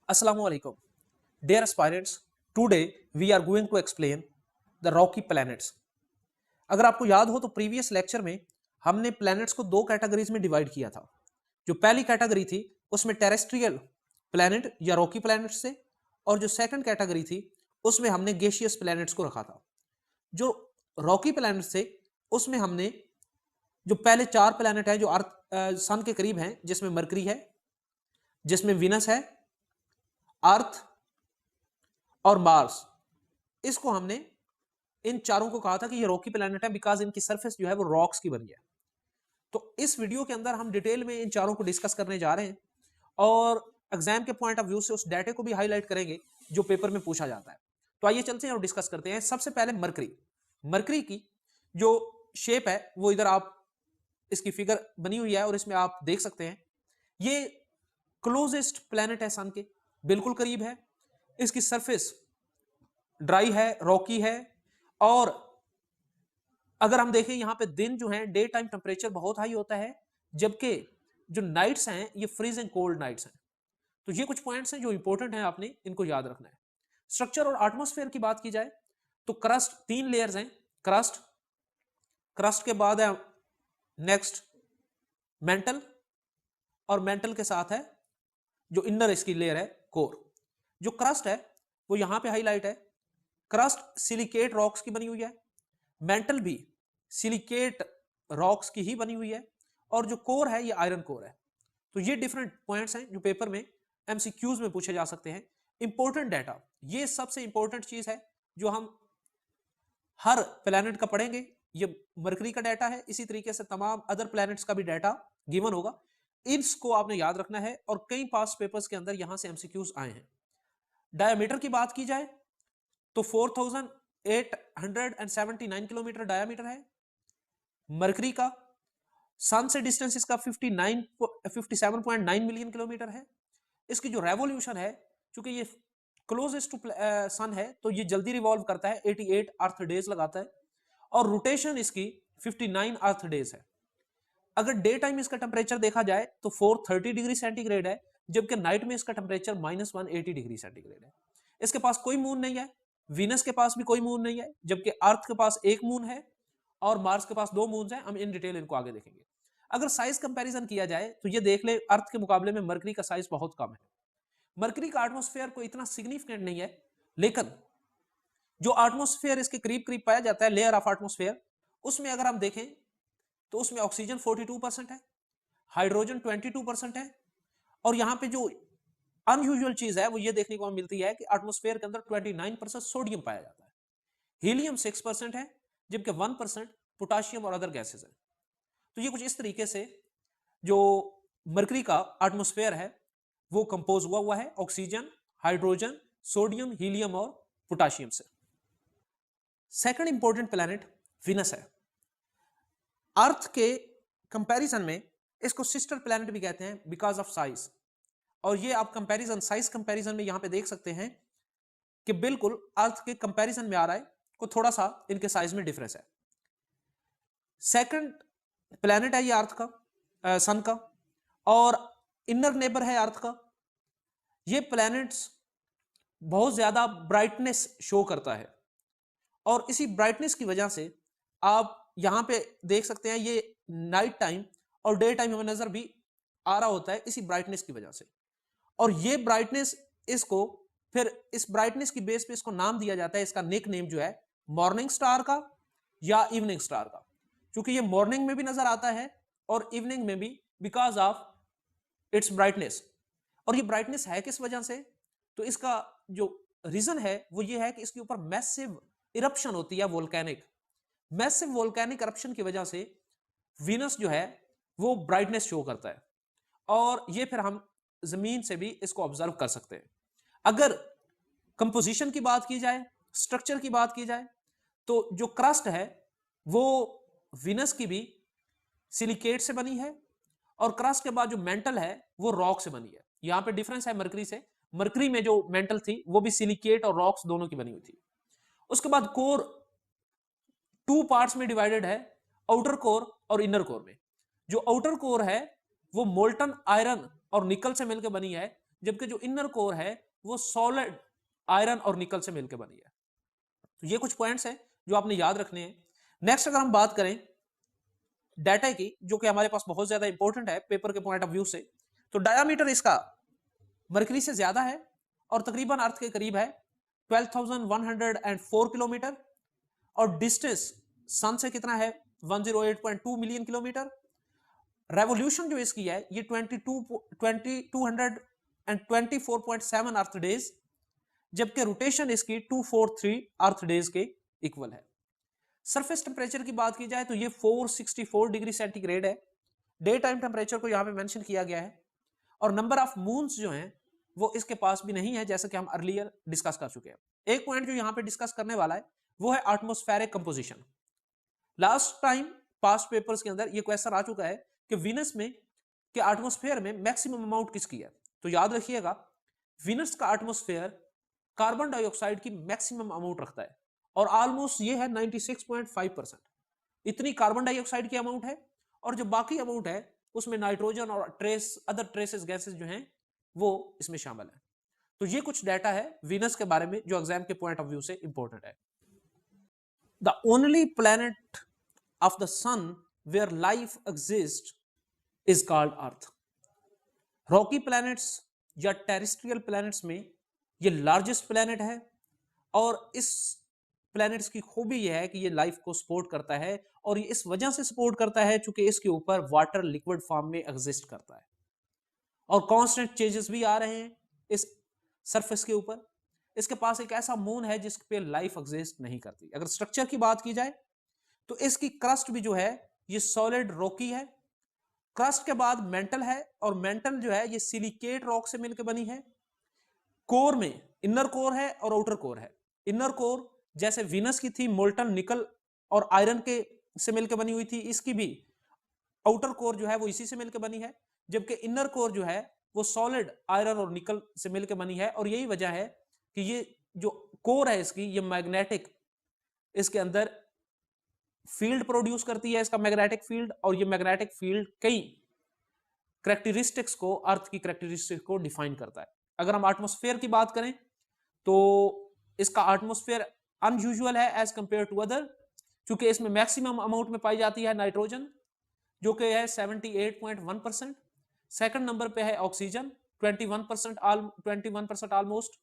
Assalamualaikum. Dear aspirants, today we are going to explain the rocky planets. अगर आपको याद हो तो प्रीवियस लेक्चर में हमने प्लैनेट्स को दो कैटेगरीज में डिवाइड किया था। जो पहली कैटेगरी थी उसमें टेरेस्ट्रियल प्लैनेट या रॉकी प्लैनेट्स थे, और जो सेकंड कैटेगरी थी उसमें हमने गैसियस प्लैनेट्स को रखा था। जो रॉकी प्लैनेट्स थे उसमें हमने जो पहले चार प्लैनेट हैं जो अर्थ सन के करीब हैं, जिसमें मरकरी है, जिसमें विनस है, अर्थ और मार्स, इसको हमने इन चारों को कहा था कि ये रॉकी प्लैनेट है बिकॉज इनकी सरफेस जो है वो रॉक्स की बनी है। तो इस वीडियो के अंदर हम डिटेल में इन चारों को डिस्कस करने जा रहे हैं और एग्जाम के पॉइंट ऑफ व्यू से उस डाटे को भी हाईलाइट करेंगे जो पेपर में पूछा जाता है। तो आइए चलते हैं और डिस्कस करते हैं। सबसे पहले मरकरी। मरकरी की जो शेप है वो इधर आप इसकी फिगर बनी हुई है और इसमें आप देख सकते हैं ये क्लोजेस्ट प्लैनेट है सन के, बिल्कुल करीब है। इसकी सरफेस ड्राई है, रॉकी है, और अगर हम देखें यहां पे दिन जो है डे टाइम टेम्परेचर बहुत हाई होता है, जबकि जो नाइट्स हैं ये फ्रीजिंग कोल्ड नाइट्स हैं। तो ये कुछ पॉइंट्स हैं जो इंपॉर्टेंट हैं, आपने इनको याद रखना है। स्ट्रक्चर और एटमॉस्फेयर की बात की जाए तो क्रस्ट, तीन लेयर्स हैं। क्रस्ट, क्रस्ट के बाद है नेक्स्ट मेंटल, और मेंटल के साथ है जो इनर इसकी लेयर है कोर। जो क्रस्ट है वो यहां पे हाईलाइट है। क्रस्ट सिलिकेट रॉक्स की बनी हुई है, मेंटल भी सिलिकेट रॉक्स की ही बनी हुई है, और जो कोर है ये आयरन कोर है। तो ये डिफरेंट पॉइंट्स हैं जो पेपर में एमसीक्यूज में पूछे जा सकते हैं। इंपॉर्टेंट डाटा, ये सबसे इंपॉर्टेंट चीज है जो हम हर प्लैनेट का पढ़ेंगे। ये मरकरी का डाटा है, इसी तरीके से तमाम अदर प्लैनेट्स का भी डाटा गिवन होगा। इसको आपने याद रखना है और कई पास्ट पेपर्स के अंदर यहां से एमसीक्यूज आए हैं। डायमीटर की बात की जाए तो 4879 किलोमीटर डायमीटर है मरकरी का। सन से डिस्टेंस इसका 57.9 मिलियन किलोमीटर है। इसकी जो रेवोल्यूशन है, चूंकि ये क्लोजेस्ट टू सन है तो ये जल्दी रिवॉल्व करता है, 88 अर्थ डेज लगाता है, और रोटेशन इसकी 59 अर्थ डेज है। अगर डे टाइम इसका टेम्परेचर देखा जाए तो 430 डिग्री सेंटीग्रेड है, जबकि नाइट में इसका टेम्परेचर -180 डिग्री सेंटीग्रेड है। इसके पास कोई मून नहीं है, वीनस के पास भी कोई मून नहीं है, जबकि अर्थ के पास एक मून है और मार्स के पास दो मून है। हम इन डिटेल इनको आगे देखेंगे। अगर साइज कंपैरिजन किया जाए तो ये देख ले, अर्थ के मुकाबले में मरकरी का साइज बहुत कम है। मरकरी का एटमॉस्फेयर को इतना सिग्निफिकेंट नहीं है, लेकिन जो एटमॉस्फेयर इसके करीब करीब पाया जाता है, लेयर ऑफ एटमॉस्फेयर, उसमें अगर हम देखें तो उसमें ऑक्सीजन 42% है, हाइड्रोजन 22% है, और यहां पे जो अनयूजुअल चीज है वो ये देखने को मिलती है कि एटमॉस्फेयर के अंदर 29% सोडियम पाया जाता है, हीलियम 6% है, जबकि 1% पोटाशियम और अदर गैसेस है। तो ये कुछ इस तरीके से जो मरकरी का एटमॉस्फेयर है वो कंपोज हुआ है ऑक्सीजन, हाइड्रोजन, सोडियम, हीलियम और पोटाशियम से। सेकंड इंपॉर्टेंट प्लैनेट विनस है। अर्थ के कंपैरिजन में इसको सिस्टर प्लैनेट भी कहते हैं बिकॉज ऑफ साइज, और ये आप कंपैरिजन, साइज कंपैरिजन में यहां पे देख सकते हैं कि बिल्कुल अर्थ के कंपैरिजन में आ रहा है, को थोड़ा सा इनके साइज में डिफरेंस है। सेकंड प्लैनेट है ये अर्थ का, सन का, और इनर नेबर है अर्थ का। ये प्लैनेट्स बहुत ज्यादा ब्राइटनेस शो करता है, और इसी ब्राइटनेस की वजह से आप यहां पे देख सकते हैं ये नाइट टाइम और डे टाइम हमें नजर भी आ रहा होता है इसी ब्राइटनेस की वजह से। और ये ब्राइटनेस, इसको फिर इस ब्राइटनेस की बेस पे इसको नाम दिया जाता है, इसका निक नेम जो है मॉर्निंग स्टार का या इवनिंग स्टार का, क्योंकि ये मॉर्निंग में भी नजर आता है और इवनिंग में भी, बिकॉज ऑफ इट्स ब्राइटनेस। और ये ब्राइटनेस है किस वजह से? तो इसका जो रीजन है वो ये है कि इसके ऊपर मैसिव इरप्शन होती है, वोल्केनिक। मैसिव वोल्केनिक इरप्शन की वजह से वीनस जो है वो ब्राइटनेस शो करता है, और ये फिर हम जमीन से भी इसको ऑब्जर्व कर सकते हैं। अगर कंपोजिशन की बात की जाए, स्ट्रक्चर की बात की जाए, तो जो क्रस्ट है वो वीनस की भी सिलिकेट से बनी है, और क्रस्ट के बाद जो मेंटल है वो रॉक से बनी है। यहां पे डिफरेंस है मरकरी से। मरकरी में जो मेंटल थी वो भी सिलिकेट और रॉक्स दोनों की बनी हुई थी। उसके बाद कोर टू पार्ट्स में डिवाइडेड है, आउटर कोर और इनर कोर में। जो आउटर कोर है वो मोल्टन आयरन और निकल से मिलकर बनी है, जबकि जो इनर कोर है वो सॉलिड आयरन और निकल से मिलकर बनी है। तो ये कुछ पॉइंट्स हैं जो आपने याद रखने हैं। नेक्स्ट अगर हम बात करें डाटा की, जो कि हमारे पास बहुत ज्यादा इंपॉर्टेंट है पेपर के पॉइंट ऑफ व्यू से, तो डायामीटर इसका मरकरी से ज्यादा है और तकरीबन अर्थ के करीब है 12,104 किलोमीटर, और डिस्टेंस सन से कितना है 108.2 मिलियन किलोमीटर। रेवोल्यूशन जो इसकी है ये 224.7 अर्थ डेज, जबकि रोटेशन इसकी 243 अर्थ डेज के इक्वल है। सरफेस टेम्परेचर की बात की जाए तो ये 464 डिग्री सेंटीग्रेड है। डे टाइम टेम्परेचर को यहां पे मेंशन किया गया है, और नंबर ऑफ मून्स जो हैं वो इसके पास भी नहीं है, जैसे कि हम अर्लियर डिस्कस कर चुके हैं। एक पॉइंट जो यहां पे डिस्कस करने वाला है वो है atmospheric composition. Last time past papers के अंदर ये क्वेश्चन आ चुका है कि वीनस में के एटमॉस्फेयर में मैक्सिमम अमाउंट किसकी है। तो याद रखिएगा वीनस का एटमॉस्फेयर कार्बन डाइऑक्साइड की मैक्सिमम अमाउंट रखता है, और ऑलमोस्ट ये है 96.5%। इतनी कार्बन डाइऑक्साइड की अमाउंट है, और जो बाकी अमाउंट है उसमें नाइट्रोजन और अदर ट्रेसेस गैसेस जो हैं वो इसमें शामिल है। तो ये कुछ डाटा है वीनस के बारे में जो एग्जाम के पॉइंट ऑफ व्यू से इंपॉर्टेंट है। The only planet of the sun where life exist is called earth. Rocky planets या टेरेस्ट्रियल प्लैनेट्स में ये लार्जेस्ट प्लैनेट है, और इस प्लैनेट्स की खूबी यह है कि ये लाइफ को सपोर्ट करता है, और ये इस वजह से सपोर्ट करता है क्योंकि इसके ऊपर वाटर लिक्विड फॉर्म में एग्जिस्ट करता है, और कांस्टेंट चेंजेस भी आ रहे हैं इस सरफेस के ऊपर। इसके पास एक ऐसा मून है जिस पे लाइफ एग्जिस्ट नहीं करती। अगर स्ट्रक्चर की बात की जाए तो इसकी क्रस्ट भी जो है ये सॉलिड रॉकी है। क्रस्ट के बाद मेंटल है, और मेंटल जो है ये सिलिकेट रॉक से मिलकर बनी है। कोर में इनर कोर है और आउटर कोर है। इनर कोर जैसे वीनस की थी मोल्टन निकल और आयरन के से मिलकर बनी हुई थी, इसकी भी आउटर कोर जो है वो इसी से मिलकर बनी है, जबकि इनर कोर जो है वो सॉलिड आयरन और निकल से मिलकर बनी है। और यही वजह है कि ये जो कोर है इसकी ये मैग्नेटिक, इसके अंदर फील्ड प्रोड्यूस करती है, इसका मैग्नेटिक फील्ड, और ये मैग्नेटिक फील्ड कई कैरेक्टरिस्टिक्स को, अर्थ की कैरेक्टरिस्टिक्स को डिफाइन करता है। अगर हम एटमॉस्फेयर की बात करें तो इसका एटमॉस्फेयर अनयूजुअल है एज कंपेयर टू अदर, क्योंकि इसमें मैक्सिमम अमाउंट में पाई जाती है नाइट्रोजन जो कि है 78.1%। सेकंड नंबर पे है ऑक्सीजन 21% ऑलमोस्ट।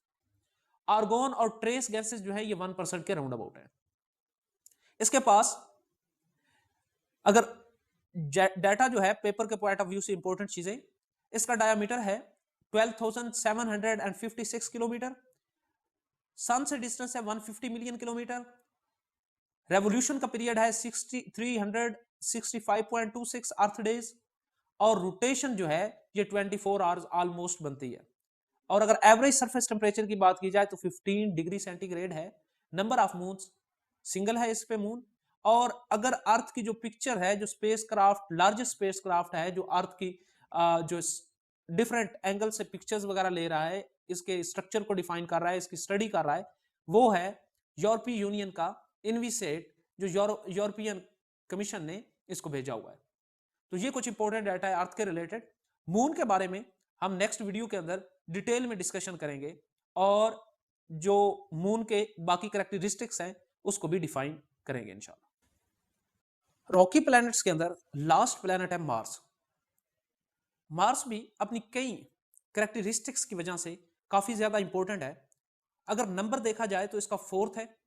आर्गोन और ट्रेस गैसेस जो है ये 1% के राउंड अबाउट है। इसके पास अगर डाटा जो है पेपर के पॉइंट ऑफ व्यू से इंपॉर्टेंट चीजें, इसका डायामीटर है 12,756 किलोमीटर, सन से डिस्टेंस है 150 मिलियन किलोमीटर, रेवोल्यूशन का पीरियड है 365.26 अर्थ डेज, और रोटेशन जो है ये 24 आवर्स ऑलमोस्ट बनती है। और अगर एवरेज सरफेस टेम्परेचर की बात की जाए तो 15 डिग्री सेंटीग्रेड है। नंबर ऑफ मून्स सिंगल है इस पे मून। और अगर अर्थ की जो पिक्चर है, जो स्पेसक्राफ्ट लार्जेस्ट स्पेसक्राफ्ट है जो अर्थ की जो डिफरेंट एंगल से पिक्चर्स वगैरह ले रहा है, इसके स्ट्रक्चर को डिफाइन कर रहा है, इसकी स्टडी कर रहा है, वो है यूरोपीय यूनियन का इनविसेट, जो यूरोपियन कमीशन ने इसको भेजा हुआ है। तो ये कुछ इंपॉर्टेंट डाटा है अर्थ के रिलेटेड। मून के बारे में हम नेक्स्ट वीडियो के अंदर डिटेल में डिस्कशन करेंगे, और जो मून के बाकी कैरेक्टरिस्टिक्स हैं उसको भी डिफाइन करेंगे इंशाल्लाह। रॉकी प्लैनेट्स के अंदर लास्ट प्लैनेट है मार्स। मार्स भी अपनी कई कैरेक्टरिस्टिक्स की वजह से काफी ज्यादा इंपॉर्टेंट है। अगर नंबर देखा जाए तो इसका 4th है,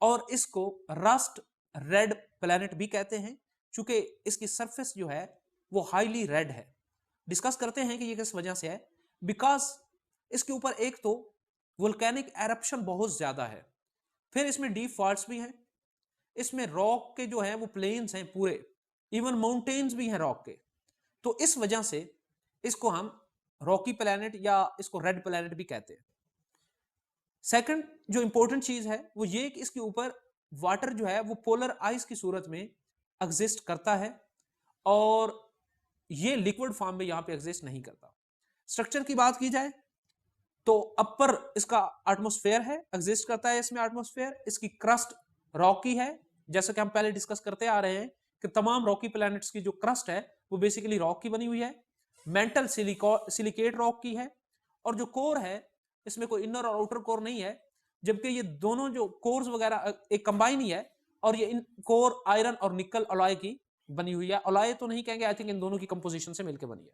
और इसको रस्ट रेड प्लैनेट भी कहते हैं क्योंकि इसकी सरफेस जो है वो हाईली रेड है। डिस्कस करते हैं कि ये किस वजह से है। बिकॉज इसके ऊपर एक तो वोल्केनिक एरप्शन बहुत ज्यादा है, फिर इसमें डीप फॉल्ट्स भी हैं, इसमें रॉक के जो है वो प्लेन्स हैं पूरे, इवन माउंटेन्स भी हैं रॉक के। तो इस वजह से इसको हम रॉकी प्लैनेट या इसको रेड प्लैनेट भी कहते हैं। सेकंड जो इंपॉर्टेंट चीज है वो ये कि इसके ऊपर वाटर जो है वो पोलर आइस की सूरत में एग्जिस्ट करता है, और ये लिक्विड फॉर्म में यहां पे एग्जिस्ट नहीं करता। स्ट्रक्चर की बात की जाए तो अपर इसका एटमॉस्फेयर है, एग्जिस्ट करता है इसमें एटमॉस्फेयर। इसकी क्रस्ट रॉकी है, जैसे कि हम पहले डिस्कस करते आ रहे हैं कि तमाम रॉकी प्लैनेट्स की जो क्रस्ट है वो बेसिकली रॉक की बनी हुई है। मेंटल सिलिकेट रॉक की है, और जो कोर है इसमें कोई इनर और आउटर कोर नहीं है, जबकि ये दोनों जो कोर्स वगैरह एक कंबाइन ही है, और ये इन कोर आयरन और निकल अलॉय की बनी हुई है। अलॉय तो नहीं कहेंगे, आई थिंक इन दोनों की कंपोजिशन से मिलकर बनी है।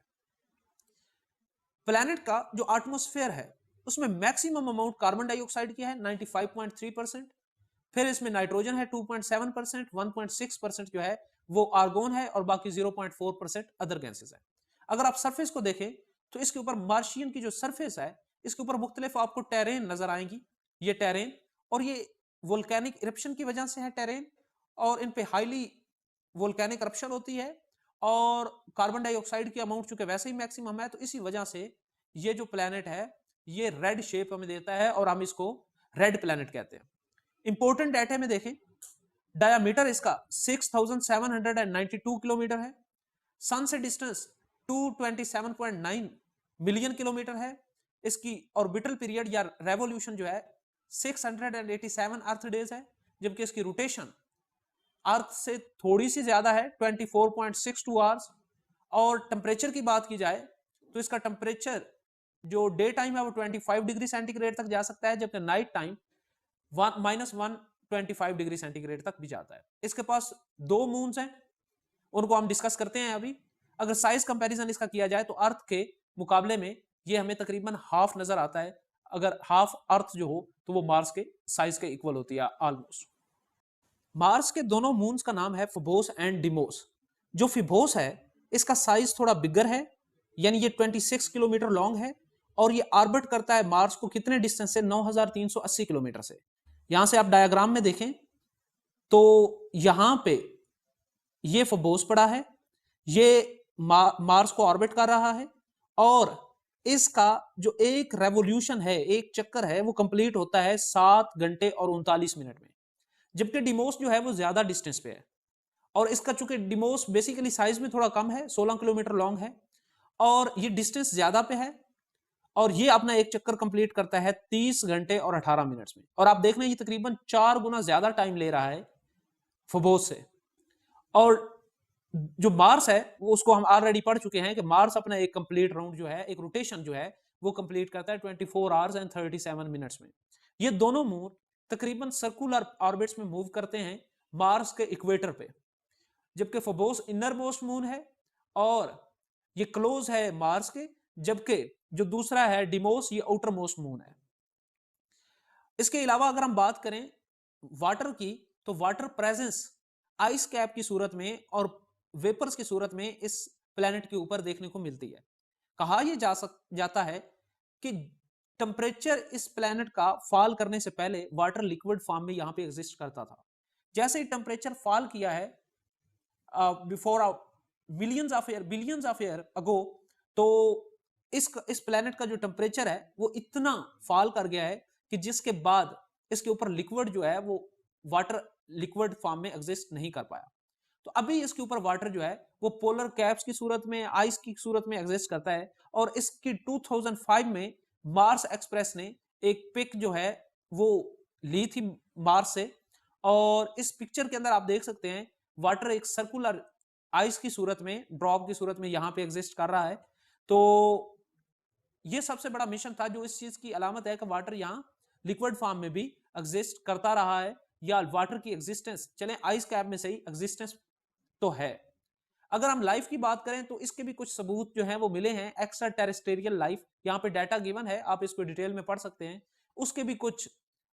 प्लैनेट का जो एटमॉस्फेयर है उसमें मैक्सिमम अमाउंट कार्बन डाइऑक्साइड की है 95.3%, फिर इसमें नाइट्रोजन है 2.7%, 1.6% जो है वो आर्गोन है, और बाकी 0.4% अदर गैसेस है। अगर आप सरफेस को देखें तो इसके ऊपर मार्शियन की जो सरफेस है इसके ऊपर मुख्तलिफ आपको टेरेन नजर आएंगी। ये टेरेन, और ये वोल्केनिक इरप्शन की वजह से है टेरेन, और इन पे हाईली वोल्केनिक इरप्शन होती है, और कार्बन डाइऑक्साइड की अमाउंट चूंकि वैसे ही मैक्सिमम है, तो इसी वजह से ये जो प्लैनेट है ये रेड शेप हमें देता है, और हम इसको रेड प्लैनेट कहते हैं। इंपॉर्टेंट डाटा में देखें, डायामीटर इसका 6792 किलोमीटर है, सन से डिस्टेंस 227.9 मिलियन किलोमीटर है, इसकी ऑर्बिटल पीरियड या रेवोल्यूशन जो है 687 अर्थ डेज है, जबकि इसकी रोटेशन अर्थ से थोड़ी सी ज्यादा है 24.62 आवर्स। और टेम्परेचर की बात की जाए तो इसका टेम्परेचर जो डे टाइम है वो 25 डिग्री सेंटीग्रेड तक जा सकता है, जबकि नाइट टाइम -125 डिग्री सेंटीग्रेड तक भी जाता है। इसके पास 2 मून्स हैं, उनको हम डिस्कस करते हैं अभी। अगर साइज कंपैरिजन इसका किया जाए तो अर्थ के मुकाबले में ये हमें तकरीबन हाफ नजर आता है। अगर हाफ अर्थ जो हो तो वो मार्स के साइज के इक्वल होती है ऑलमोस्ट। मार्स के दोनों मून्स का नाम है फिबोस एंड डिमोस। जो फिबोस है इसका साइज थोड़ा बिगर है, यानी ये 26 किलोमीटर लॉन्ग है, और ये ऑर्बिट करता है मार्स को कितने डिस्टेंस से, 9380 किलोमीटर से। यहां से आप डायग्राम में देखें तो यहां पे ये फिबोस पड़ा है, ये मार्स को ऑर्बिट कर रहा है, और इसका जो एक रेवोल्यूशन है, एक चक्कर है, वो कंप्लीट होता है 7 घंटे और 39 मिनट में। जबकि डिमोस जो है वो ज्यादा डिस्टेंस पे है, और इसका चूंकि डिमोस बेसिकली साइज में थोड़ा कम है, 16 किलोमीटर लॉन्ग है, और ये डिस्टेंस ज्यादा पे है, और ये अपना एक चक्कर कंप्लीट करता है 30 घंटे और 18 मिनट्स में। और आप देख रहे हैं ये तकरीबन 4 गुना ज्यादा टाइम ले रहा है फिबोस से। और जो मार्स है वो उसको हम ऑलरेडी पढ़ चुके हैं कि मार्स अपना एक कंप्लीट राउंड जो है, एक रोटेशन जो है वो कंप्लीट करता है 24 आवर्स एंड 37 मिनट्स में। ये दोनों मून तकरीबन सर्कुलर ऑर्बिट्स में मूव करते हैं मार्स के इक्वेटर पे, जबकि फिबोस इनर मोस्ट मून है और ये क्लोज है मार्स के, जबकि जो दूसरा है डिमोस ये आउटर मोस्ट मून है। इसके अलावा अगर हम बात करें वाटर की, तो वाटर प्रेजेंस आइस कैप की सूरत में और वेपर्स की सूरत में इस प्लेनेट के ऊपर देखने को मिलती है। कहा यह जाता है कि टेम्परेचर इस प्लेनेट का फॉल करने से पहले वाटर लिक्विड फॉर्म में यहां पे एग्जिस्ट करता था। जैसे ही टेम्परेचर फॉल किया है before billions of year ago, तो इस प्लेनेट का जो टेम्परेचर है वो इतना फॉल कर गया है कि जिसके बाद इसके ऊपर लिक्विड जो है वो वाटर लिक्विड फॉर्म में एग्जिस्ट नहीं कर पाया। तो अभी इसके ऊपर वाटर जो है वो पोलर कैप्स की सूरत में, आइस की सूरत में एग्जिस्ट करता है। और इसकी 2005 में मार्स एक्सप्रेस ने एक पिक जो है वो ली थी मार्स से, और इस पिक्चर के अंदर आप देख सकते हैं वाटर एक सर्कुलर आइस की सूरत में, ड्रॉप की सूरत में यहां पे एग्जिस्ट कर रहा है। तो ये सबसे बड़ा मिशन था जो इस चीज की अलामत है कि वाटर यहाँ लिक्विड फॉर्म में भी एग्जिस्ट करता रहा है, या वाटर की एग्जिस्टेंस, चले आइस कैप में सही, एग्जिस्टेंस तो है। अगर हम लाइफ की बात करें तो इसके भी कुछ सबूत जो हैं वो मिले हैं। एक्स्ट्रा टेरेस्ट्रियल लाइफ, यहाँ पे डाटा गिवन है, आप इसको डिटेल में पढ़ सकते हैं। उसके भी कुछ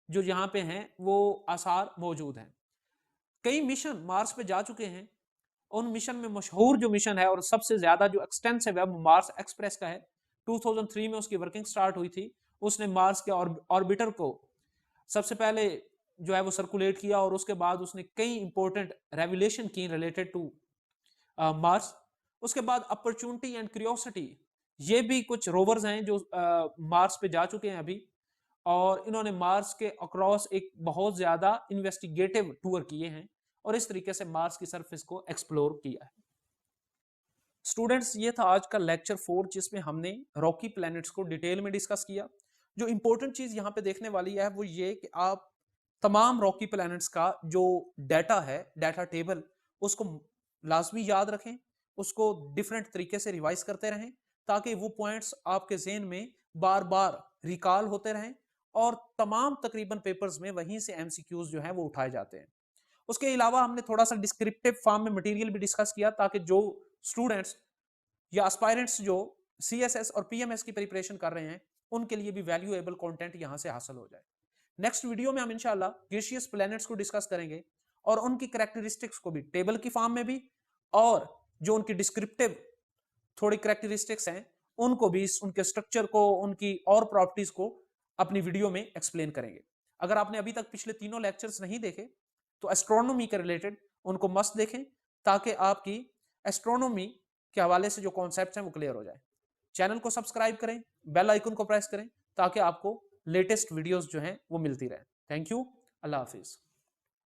जो यहाँ पे हैं वो आसार मौजूद हैं। कई मिशन मार्स पे जा चुके हैं। उन मिशन में मशहूर जो मिशन है और सबसे ज्यादा जो एक्सटेंसिव है वो मार्स एक्सप्रेस का है। 2003 में उसकी वर्किंग स्टार्ट हुई थी। उसने मार्स के ऑर्बिटर को सबसे पहले जो है वो सर्कुलेट किया, और उसके बाद उसने कई इंपॉर्टेंट रेवलेशन की रिलेटेड टू मार्स। उसके बाद अपॉर्चुनिटी एंड क्यूरियोसिटी, ये भी कुछ रोवर्स हैं जो मार्स पे जा चुके हैं अभी, और इन्होंने मार्स के अक्रॉस एक बहुत ज्यादा इन्वेस्टिगेटिव टूर किए हैं, और इस तरीके से मार्स की सरफेस को एक्सप्लोर किया है। स्टूडेंट्स, ये था आज का लेक्चर 4 जिसमें हमने रॉकी प्लैनेट्स को डिटेल में डिस्कस किया। जो इंपॉर्टेंट चीज यहाँ पे देखने वाली है वो ये कि आप तमाम रॉकी प्लैनेट्स का जो डाटा है, डाटा टेबल, उसको लाजमी याद रखें, उसको डिफरेंट तरीके से रिवाइज करते रहें, ताकि वो पॉइंट्स आपके ज़हन में बार बार रिकॉल होते रहें और तमाम तकरीबन पेपर्स में वहीं से एमसीक्यूज जो हैं वो उठाए जाते हैं। उसके अलावा हमने थोड़ा सा डिस्क्रिप्टिव फॉर्म में मटेरियल भी डिस्कस किया ताकि जो स्टूडेंट्स या एस्पायरेंट्स जो सीएसएस और पीएमएस की प्रिपरेशन कर रहे हैं उनके लिए भी वैल्यूएबल कंटेंट यहां से हासिल हो जाए। नेक्स्ट वीडियो में हम इंशाल्लाह गैसियस प्लैनेट्स को डिस्कस करेंगे और उनकी कैरेक्टरिस्टिक्स को भी टेबल की फॉर्म में भी, और जो उनकी डिस्क्रिप्टिव थोड़ी कैरेक्टरिस्टिक्स हैं उनको भी, उनके स्ट्रक्चर को, उनकी और प्रॉपर्टीज को अपनी वीडियो में एक्सप्लेन करेंगे। अगर आपने अभी तक पिछले तीनों लेक्चर्स नहीं देखे तो एस्ट्रोनॉमी के रिलेटेड उनको मस्त देखें ताकि आपकी एस्ट्रोनॉमी के हवाले से जो कॉन्सेप्ट्स हैं वो क्लियर हो जाए। चैनल को सब्सक्राइब करें, बेल आइकन को प्रेस करें ताकि आपको लेटेस्ट वीडियोस जो हैं वो मिलती रहे। Thank you, Allah Hafiz.